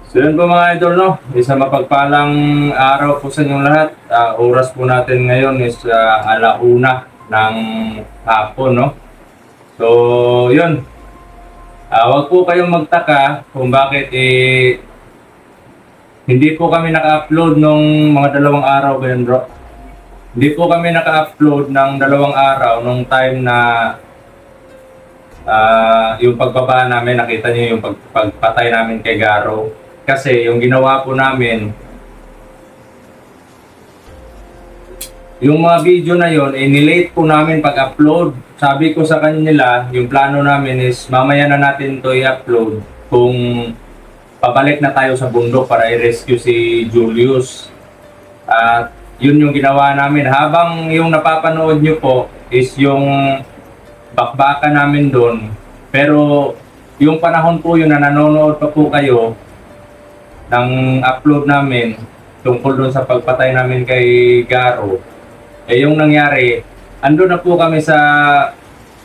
So yun po mga idol, no? Isa mapagpalang araw po sa inyong lahat. Oras po natin ngayon is alauna ng hapon, no? So yun, wag po kayong magtaka kung bakit hindi po kami naka-upload nung mga 2 araw ba yun, bro? Hindi po kami naka-upload ng 2 araw nung time na yung pagbaba namin. Nakita niyo yung pagpatay namin kay Garo. Kasi yung ginawa po namin, yung mga video na yon, nilate po namin pag-upload. Sabi ko sa kanila, yung plano namin is mamaya na natin to i-upload kung pabalik na tayo sa bundok para i-rescue si Julius. At yun yung ginawa namin. Habang yung napapanood nyo po is yung bakbakan namin doon. Pero yung panahon po yun na nanonood pa po kayo ng upload namin tungkol doon sa pagpatay namin kay Garo, yung nangyari, ando na po kami sa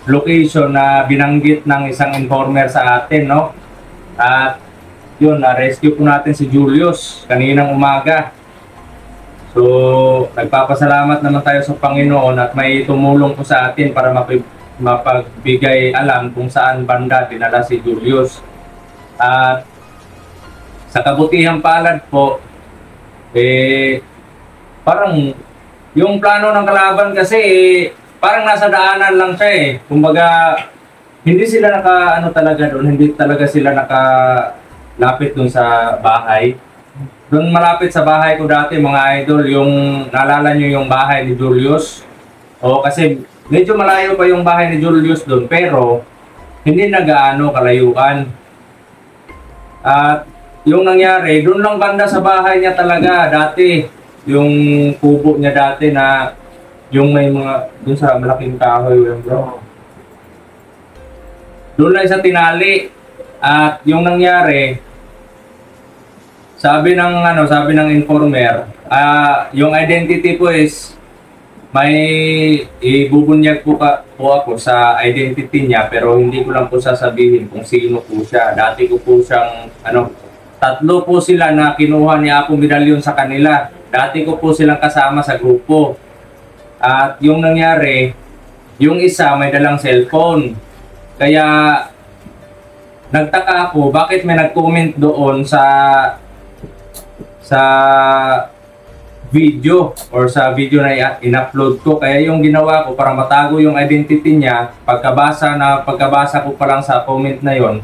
location na binanggit ng isang informer sa atin, no? At yun, na-rescue po natin si Julius kaninang umaga. So, nagpapasalamat naman tayo sa Panginoon at may tumulong po sa atin para mapagbigay alam kung saan banda dinala si Julius. At sa kabutihang palad po, parang yung plano ng kalaban kasi parang nasa daanan lang siya . Kumbaga, hindi sila talaga doon, hindi talaga sila nakalapit doon sa bahay. Doon malapit sa bahay ko dati mga idol, yung naalala nyo yung bahay ni Julius. Kasi medyo malayo pa yung bahay ni Julius doon, pero hindi nagaano kalayuan. At yung nangyari, doon lang banda sa bahay niya talaga dati. Yung kubo niya dati na yung may mga, doon sa malaking kahoy yung bro. Doon lang sa tinali. At yung nangyari, sabi ng informer, yung identity po is may ibubunyag po ako sa identity niya, pero hindi ko lang po sasabihin kung sino po siya. Dati ko po siyang 3 po sila na kinuha ni Apo Medalyon sa kanila. Dati ko po silang kasama sa grupo. At yung nangyari, yung isa may dalang cellphone. Kaya nagtaka ako bakit may nag-comment doon sa video or sa video na in-upload ko. Kaya yung ginawa ko para matago yung identity niya, pagkabasa ko pa lang sa comment na yon,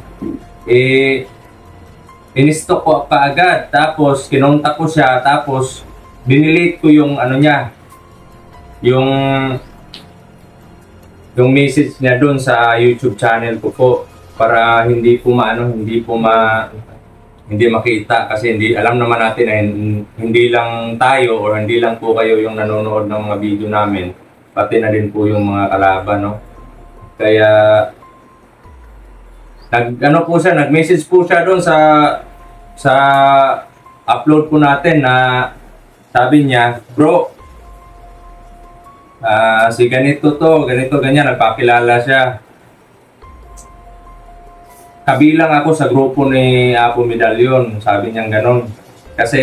in-stock ko kaagad, tapos kinontak ko siya, tapos dinelete ko yung niya, yung message niya doon sa YouTube channel ko po para hindi makita, kasi alam naman natin na hindi lang tayo or hindi lang po kayo yung nanonood ng mga video namin, pati na din po yung mga kalaban, no? Kaya nag-message po siya doon sa upload po natin na sabi niya, bro, si ganito ganyan, nagpakilala siya. Kabilang ako sa grupo ni Apo Medalyon, sabi niya ganon. Kasi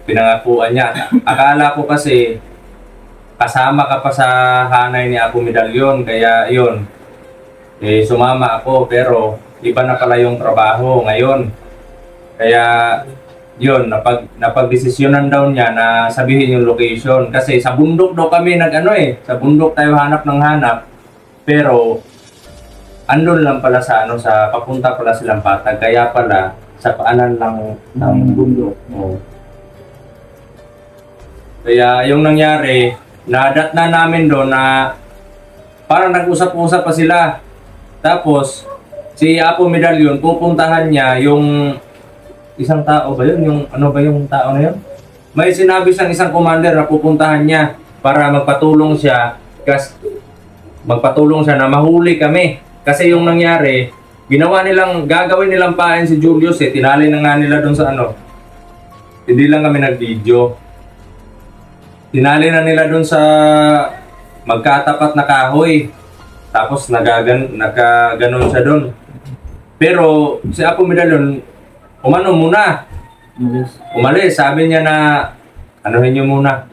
pinangakuan niya. Akala ko kasi kasama ka pa sa hanay ni Apo Medalyon, kaya yun, sumama ako, pero iba na pala yung trabaho ngayon. Kaya yun, napagdesisyonan daw niya na sabihin yung location. Kasi sa bundok daw kami sa bundok tayo hanap ng hanap. Pero andun lang pala sa papunta pala silang Patag. Kaya pala sa paanan lang ng bundok. Kaya yung nangyari, nadat na namin doon na parang nag-usap-usap pa sila. Tapos si Apo Medalyon, pupuntahan niya yung isang tao ba yun? Yung ba yung tao na yun? May sinabi siyang isang commander na pupuntahan niya para magpatulong siya na mahuli kami. Kasi yung nangyari, gagawin nilang pain si Julius tinali na nga nila doon sa hindi lang kami nag-video. Tinali na nila doon sa magkatapat na kahoy. Tapos nagaganon siya doon. Pero si Apo Medalyon, umano muna. Umalis. Sabi niya na, anuhin niyo muna.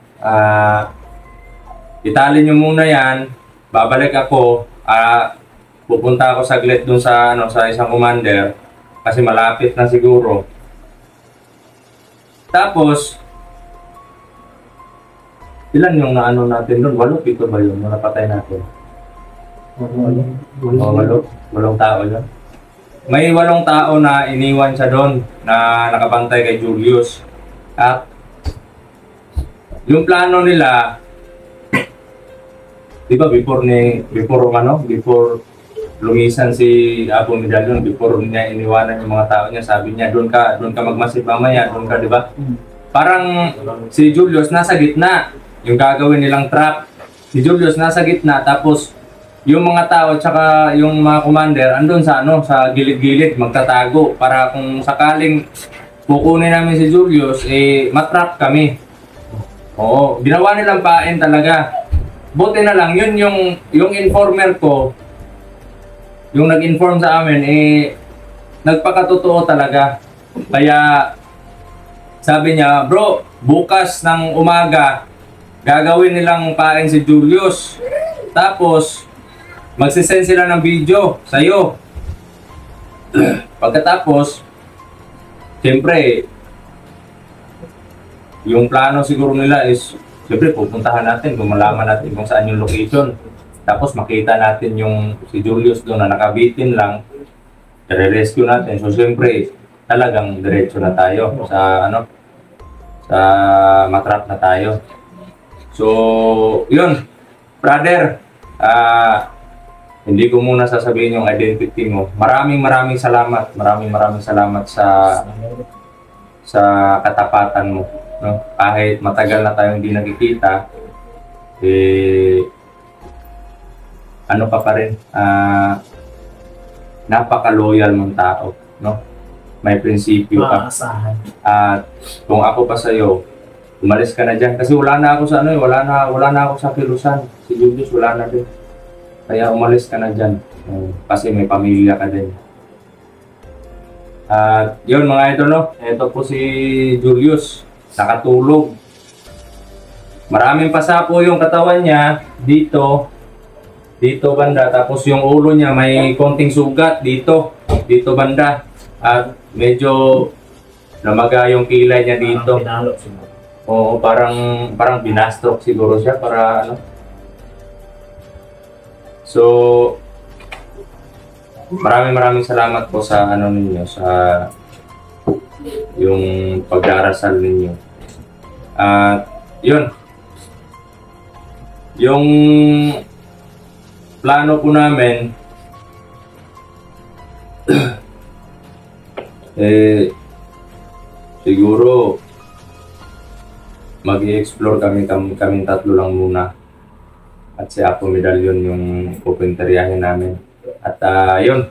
Italin niyo muna yan. Babalik ako. Pupunta ako saglit dun sa, sa isang commander. Kasi malapit na siguro. Tapos, ilan yung naano natin doon? 8, 7 ba yun? Yung napatay natin? 8 tao yun. May 8 tao na iniwan siya doon na nakabantay kay Julius. At yung plano nila, di ba before lumisan si Apo Medallion, before niya iniwanan yung mga tao niya, sabi niya, doon ka magmasid mamaya, doon ka, di ba? Parang si Julius nasa gitna, yung gagawin nilang trap. Si Julius nasa gitna, tapos yung mga tao tsaka yung mga commander andun sa sa gilid-gilid magtatago para kung sakaling kukunin namin si Julius, matrap kami. Oo, ginawa nilang pain talaga. Buti na lang yun yung informer ko, yung nag-inform sa amin, nagpakatotoo talaga. Kaya sabi niya, bro, bukas ng umaga gagawin nilang pain si Julius, tapos magsisend sila ng video sa'yo. Pagkatapos, siyempre, yung plano siguro nila is, siyempre pupuntahan natin kung malaman natin kung saan yung location. Tapos makita natin yung si Julius doon na nakabitin lang, i-rescue natin. So siyempre, talagang diretso na tayo sa sa matrap na tayo. So, yun, brother, hindi ko muna sasabihin yung identity mo. Maraming salamat. Maraming salamat sa katapatan mo, no? Kahit matagal na tayong hindi nakikita, ano pa rin, napaka-loyal mong tao, no? May prinsipyo ka. At kung ako pa sa'yo, umalis ka na dyan. Kasi wala na ako sa wala na ako sa Kilusan. Si Julius wala na din. Kaya umalis ka na dyan. Kasi may pamilya ka din. At yun mga idol, no? Ito po si Julius. Nakatulog. Maraming pasa po yung katawan niya. Dito banda. Tapos yung ulo niya may konting sugat dito banda. At medyo namaga yung kilay niya dito. Oo, parang binastroke siguro siya para So, maraming salamat po sa ninyo, sa yung pagdarasal ninyo. At yun, yung plano po namin siguro mag-i-explore kaming tatlo lang muna. At si Apo Medallion yung pupunteriyahin namin. At yun,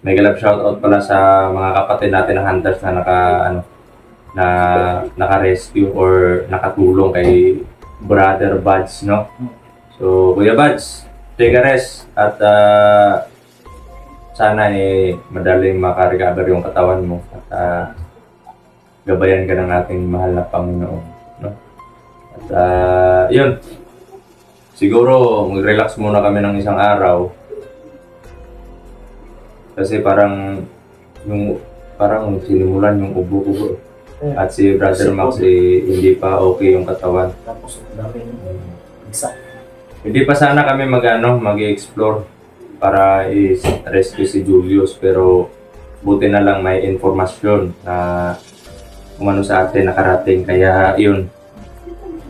may galap shoutout pala sa mga kapatid natin na hunters na naka-rescue or nakatulong kay Brother Buds, no? So, Kuya Buds, take a rest at sana madaling makarecover yung katawan mo at gabayan ka ng ating mahal na Panginoon, no? At yun, siguro mag-relax muna kami ng isang araw kasi parang sinimulan yung ubo-ubo. At si Brother Max hindi pa okay yung katawan. Tapos daming isa. Hindi pa sana kami mag-explore para i-rescue si Julius, pero buti na lang may informasyon na sa atin nakarating. Kaya yun,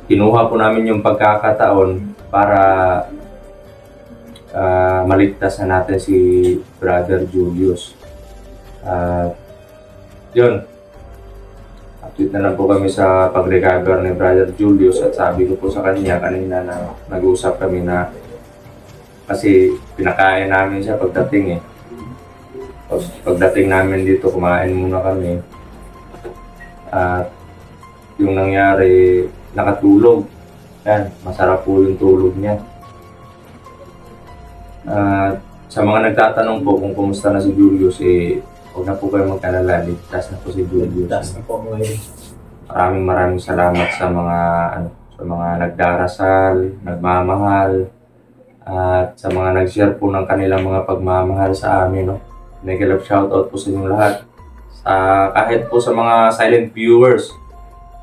kinuha po namin yung pagkakataon para maligtas na natin si Brother Julius. Yun, update na lang po kami sa pag-recover ni Brother Julius. At sabi ko po sa kanya kanina na nag-usap kami na kasi pinakain namin siya pagdating pagdating namin dito, kumain muna kami. At yung nangyari, nakatulog. Yan, masarap po yung tulog niya. Sa mga nagtatanong po kung kumusta na si Julius, Huwag na po kayo mag-alala, ligtas na po si Julius. Das na po mga idol. Maraming salamat sa mga sa mga nagdarasal, nagmamahal, at sa mga nag-share po ng kanilang mga pagmamahal sa amin, no. Mega love shoutout po sa inyong lahat. Kahit po sa mga silent viewers,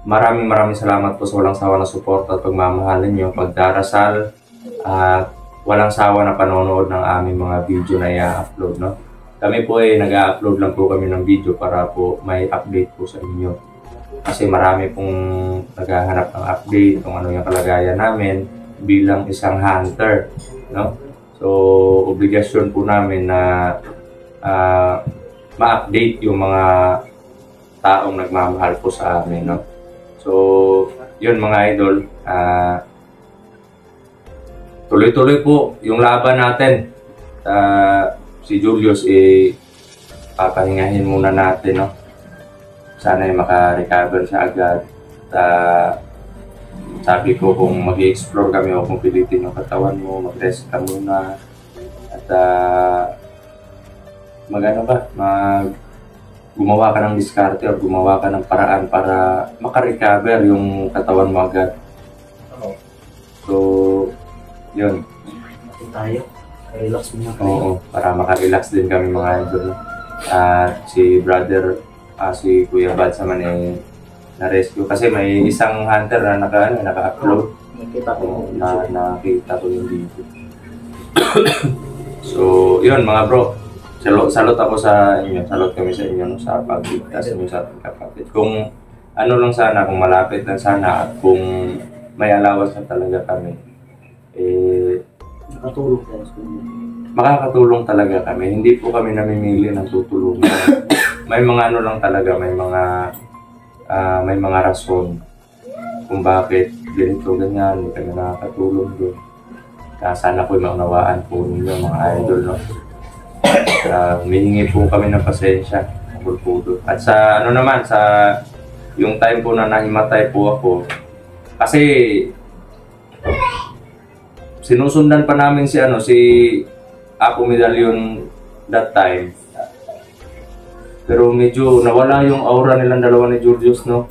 maraming salamat po sa walang sawa na suporta at pagmamahal ninyo, pagdarasal, at walang sawa na panonood ng aming mga video na i-upload, no. Kami po ay nag-upload lang po kami ng video para po may update po sa inyo. Kasi marami pong naghahanap ng update kung ano yung kalagayan namin bilang isang hunter, no? So, obligasyon po namin na ma-update yung mga taong nagmamahal po sa amin, no? So, yun mga idol, tuloy-tuloy po yung laban natin. Si Julius, papahingahin muna natin, no? Sana ay maka-recover siya agad. Sabi ko kung mag-i-explore kami o kung pilitin yung katawan mo, mag-rest ka muna. At gumawa ka ng diskarte o gumawa ka ng paraan para maka-recover yung katawan mo agad. Oo. So, yun. Atin tayo. Relax muna tayo. Oo, para maka-relax din kami mga idol. Si si Kuya Bad naman na-rescue kasi may isang hunter na naka-upload. Nakita ko. Nakita ko yung video. So, yun mga bro. Salot ako sa inyo. Salot kami sa inyo sa pagligtas nyo sa ating kapatid. Kung ano lang sana, kung malapit lang sana at kung may alawas na talaga kami, Nakatulong tayo sa inyo. Makakatulong talaga kami. Hindi po kami namimili ng tutulungan. May mga lang talaga, may mga rason kung bakit ganito, ganyan, hindi kami nakakatulong doon. Sana po'y maunawaan po ninyo mga idol, no? Humihingi po kami ng pasensya. At sa yung time po na nahimatay po ako, kasi sinusundan pa namin si Apo Medallion that time. Pero medyo nawala yung aura nilang dalawa ni Julius, no?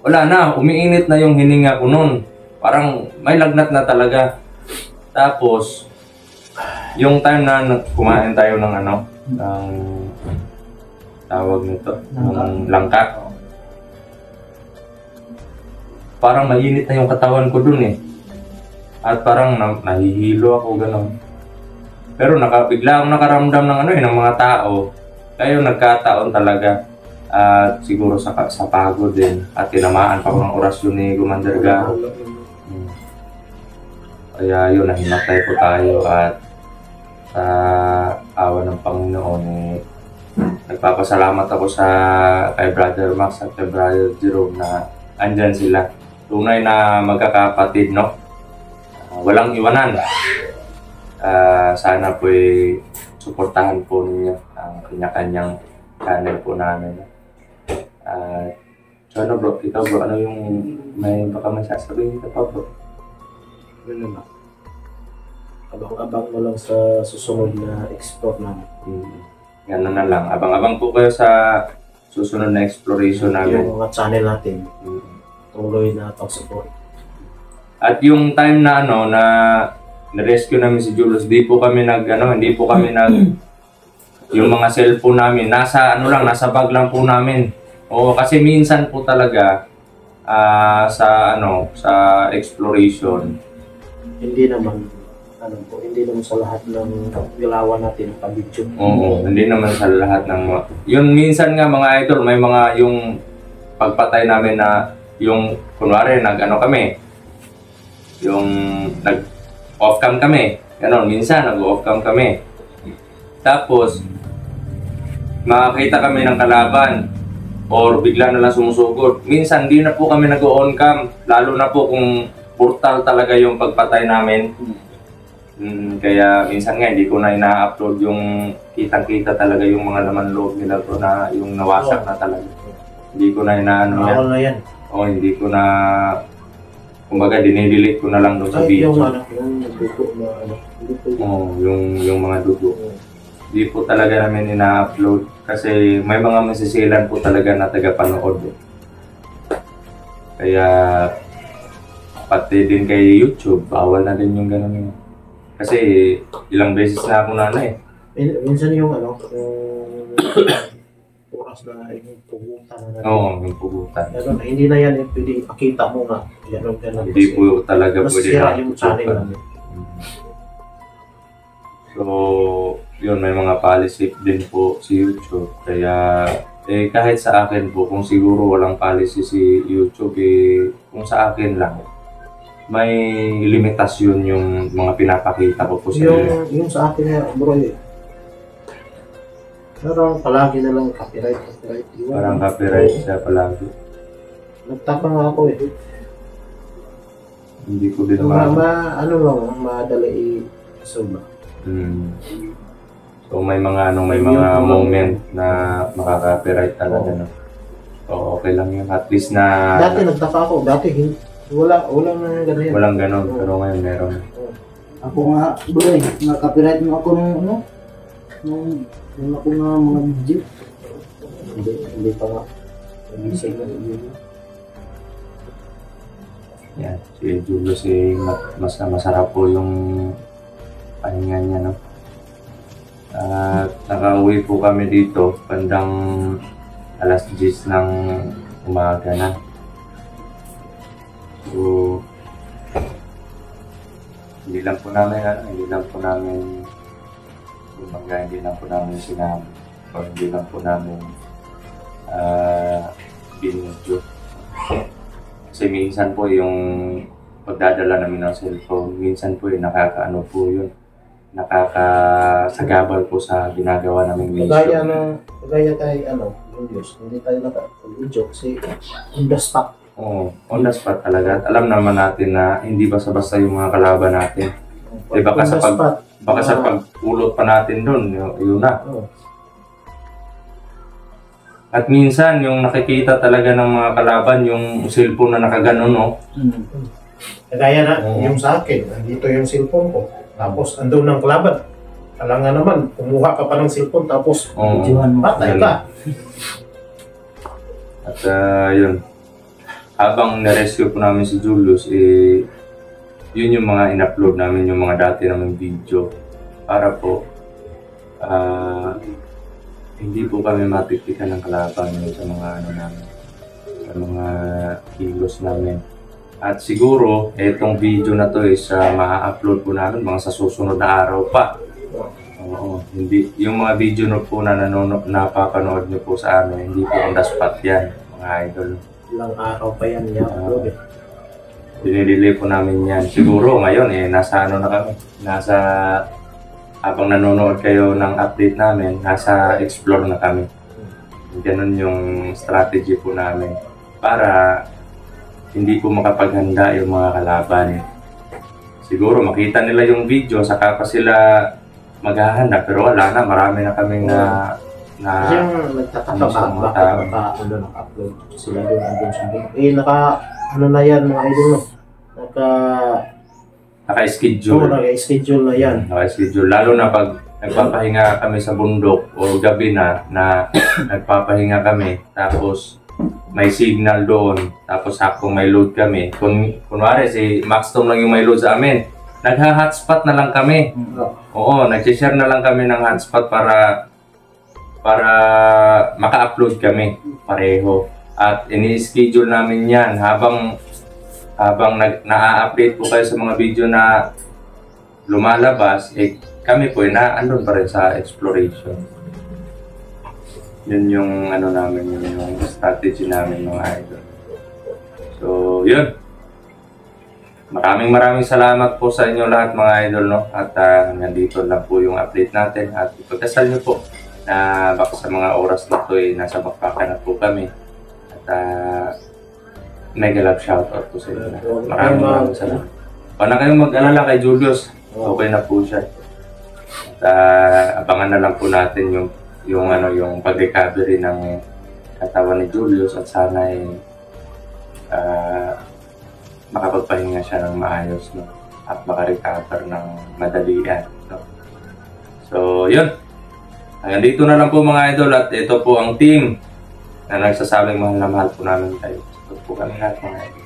Wala na, umiinit na yung hininga ko nun. Parang may lagnat na talaga. Tapos, yung time na kumain tayo ng tawag nito, ng langka. Parang mainit na yung katawan ko dun eh. At parang nahihilo ako, gano'n. Pero bigla akong nakaramdam ng mga tao. Kaya nagkataon talaga. At siguro sa pagod din. At tinamaan pa ko ng orasyon ni Commander Garo. Kaya yun, nahimatay po tayo. At sa awa ng Panginoon, nagpapasalamat ako kay Brother Max at kay Brother Jerome na andyan sila. Tunay na magkakapatid, no? Walang iwanan. Sana po'y suportahan po ninyo ang kanya-kanyang channel po namin. So bro, ikaw bro, ano yung baka may sasabihin ka pa bro? Ano naman? Abang-abang mo lang sa susunod na explore namin. Gano'n na lang. Abang-abang po kayo sa susunod na exploration namin. Yung mga channel natin, tuloy na pag-support. At yung time na na-rescue namin si Julius, hindi po kami yung mga cellphone namin, nasa bag lang po namin. Oo, kasi minsan po talaga sa exploration. Hindi naman sa lahat ng galawan natin pag-video. Oo, hindi naman sa lahat ng yun minsan nga mga idol, may mga yung pagpatay namin na yung kunwari kami. Yung nag-off cam kami. Ganon, minsan nag-off cam kami. Tapos, makakita kami ng kalaban or bigla na lang sumusugod. Minsan, di na po kami nag-on cam. Lalo na po kung brutal talaga yung pagpatay namin. Kaya minsan nga, hindi ko na ina-upload yung kitang-kita talaga yung mga laman loob nila bro na yung nawasak na talaga. Hindi ko na inaano yan. Na yan. O, hindi ko na kumbaga dinidelete ko na lang doon sa video. Yung dugo na yung mga dugo. di po talaga namin ina-upload kasi may mga masisilan po talaga na taga-panood. Kaya pati din kay YouTube, bawal na din yung ganun. Kasi ilang beses na ako nanay. Minsan yung yung oras na yung pugutan na Oo, yung pugutan. Pero hindi na yan pwede ipakita mo nga. Ganun. Hindi po talaga mas pwede sira na yung channel namin. So, yun, may mga policy din po si YouTube. Kaya, kahit sa akin po, kung siguro walang policy si YouTube, kung sa akin lang, may limitasyon yung mga pinapakita ko po sa iyo. Yung sa akin na, bro, pero palagi na lang copyright. Parang copyright siya palagi. Nagtaka nga ako Hindi ko din madali i-solve. So may mga moment na makaka-copyright talaga, no. So okay lang yun. At least na dati nagtaka ako, walang ganyan. Walang ganon, pero ngayon meron. Ako nga, bro, copyright mo ako nung ako nga mga video. Hindi pa nga. Nagising na video. Yan, si Julius masarap po yung pahinga niya, no? At nakauwi po kami dito bandang alas 10 ng umaga na. So, hindi lang po namin sinabi o hindi lang po namin binidyo. Kasi minsan po yung pagdadala namin ng cellphone, minsan po nakakaano po yun, nakakasagabal po sa ginagawa namin mission. Kagaya kay Julius, hindi tayo nakapag-video kasi on the spot. Oo, on the spot talaga. At alam naman natin na hindi basta-basta yung mga kalaban natin. Baka sa pagpulot pa natin doon, yun na. At minsan, yung nakikita talaga ng mga kalaban, yung cellphone na nakaganon, no? Kagaya na, yung sa akin, nandito yung cellphone ko. Tapos, andun ng kalaban. Alam nga naman, kumuha ka pa ng cellphone, tapos, patay ka. At yun, habang na-rescue po namin si Julius, yun yung mga in-upload namin, yung mga dati namin video. Para po, hindi po kami mapiktikan ng kalaban sa mga sa mga kilos namin. At siguro, itong video na to is ma-upload po namin mga sa susunod na araw pa. Oo, hindi. Yung mga video na po na napapanood nyo po sa amin, hindi po on the spot yan, mga idol. Ilang araw pa yan i-upload Dinidilay po namin yan. Siguro ngayon nasa na kami. Habang nanonood kayo ng update namin, nasa explore na kami. Ganun yung strategy po namin. Para hindi po makapaghanda yung mga kalaban. Siguro makita nila yung video, saka pa sila maghahanda. Pero wala na, marami na kaming kasi yung nagtataka bakit naka-upload sila doon andun sa doon. Na yan mga idol, no? Naka-schedule. Naka-schedule na yan. Naka-schedule. Lalo na pag nagpapahinga kami sa bundok o gabi na nagpapahinga kami, tapos may signal doon, tapos sakto may load kami. Kunwari si Maxton lang yung may load sa amin, nagha-hotspot na lang kami. Oo, nag-share na lang kami ng hotspot para maka-upload kami pareho. At ini-schedule namin yan habang na-update po kayo sa mga video na lumalabas, kami po andun pa rin sa exploration. Yun yung namin, yun yung strategy namin, mga idol. So, yun. Maraming salamat po sa inyo lahat, mga idol, no? At nandito lang po yung update natin. At ipagdasal nyo po na baka sa mga oras na ito nasa bakbakan na po kami. At mega love shoutout po sa inyo. Maraming salamat. Huwag na kayong mag-alala kay Julius. Okay na po siya. At abangan na lang po natin yung pag-recovery ng katawan ni Julius at sana makapagpahinga siya ng maayos, no? At makarecover ng madalian, no? So, yun. Hanggang dito na lang po mga idol at ito po ang team na nagsasabing mahal na mahal po namin kayo. Ito po kami lahat mga idol.